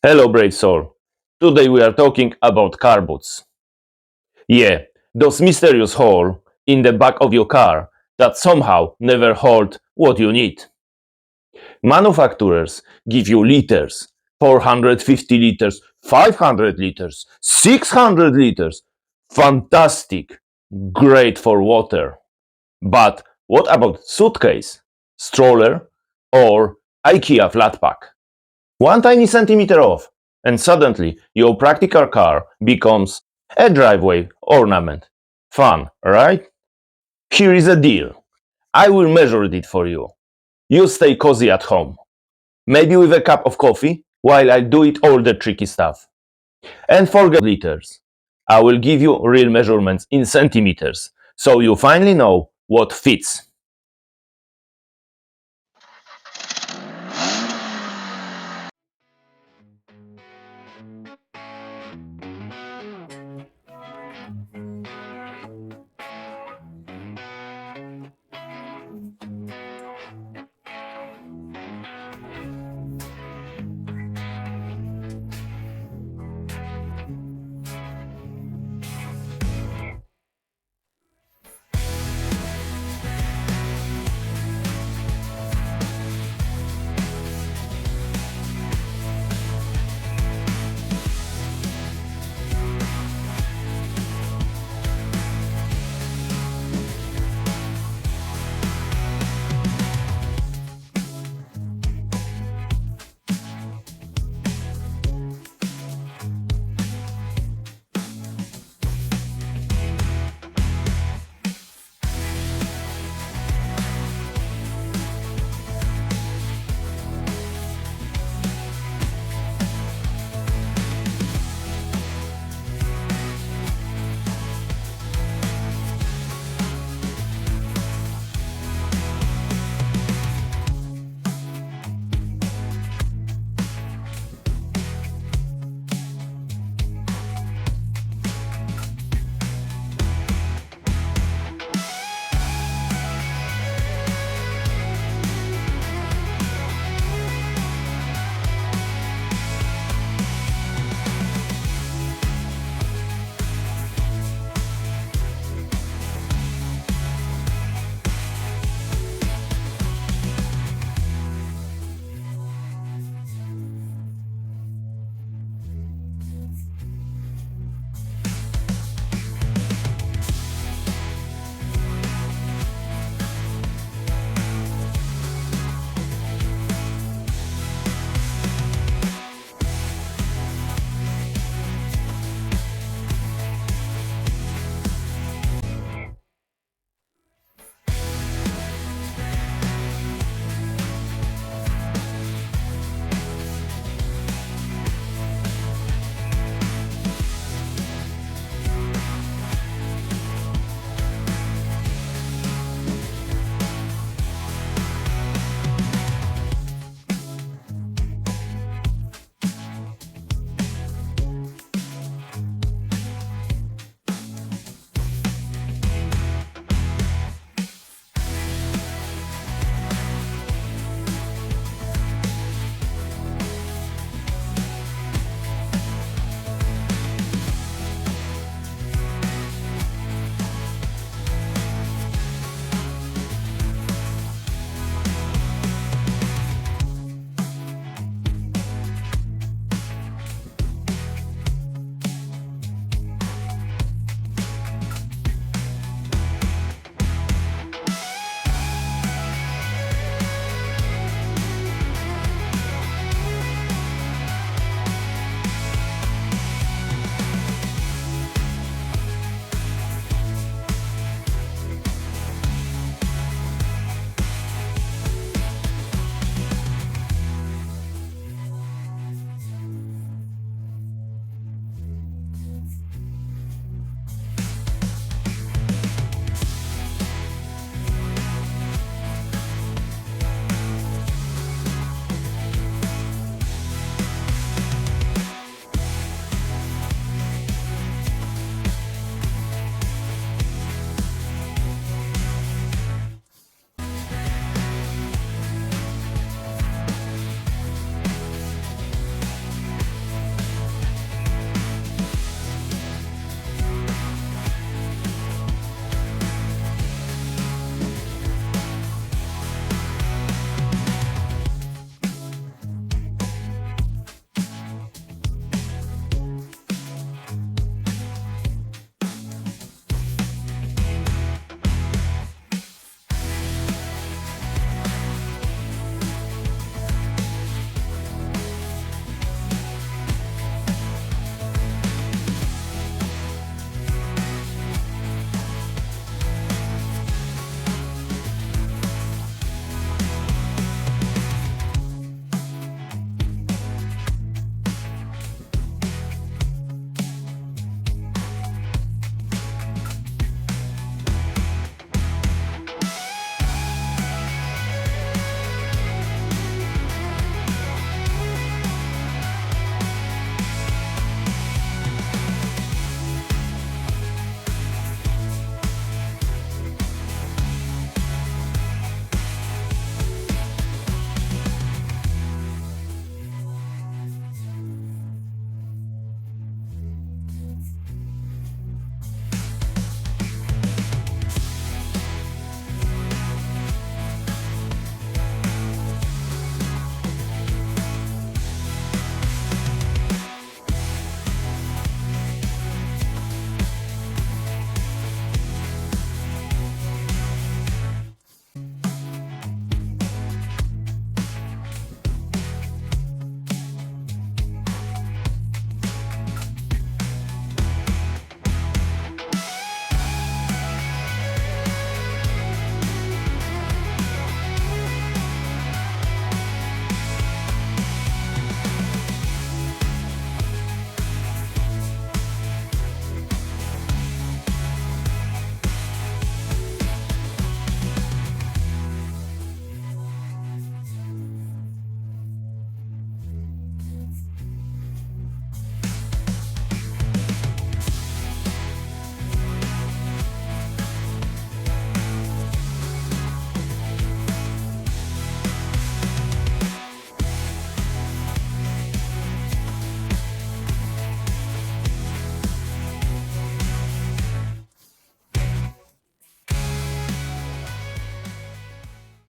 Hello, brave soul. Today we are talking about car boots. Yeah, those mysterious holes in the back of your car that somehow never hold what you need. Manufacturers give you liters, 450 liters, 500 liters, 600 liters. Fantastic, great for water. But what about suitcase, stroller, or IKEA flat pack? One tiny centimeter off, and suddenly your practical car becomes a driveway ornament. Fun, right? Here is a deal. I will measure it for you. You stay cozy at home. Maybe with a cup of coffee while I do it all the tricky stuff. And forget liters. I will give you real measurements in centimeters so you finally know what fits.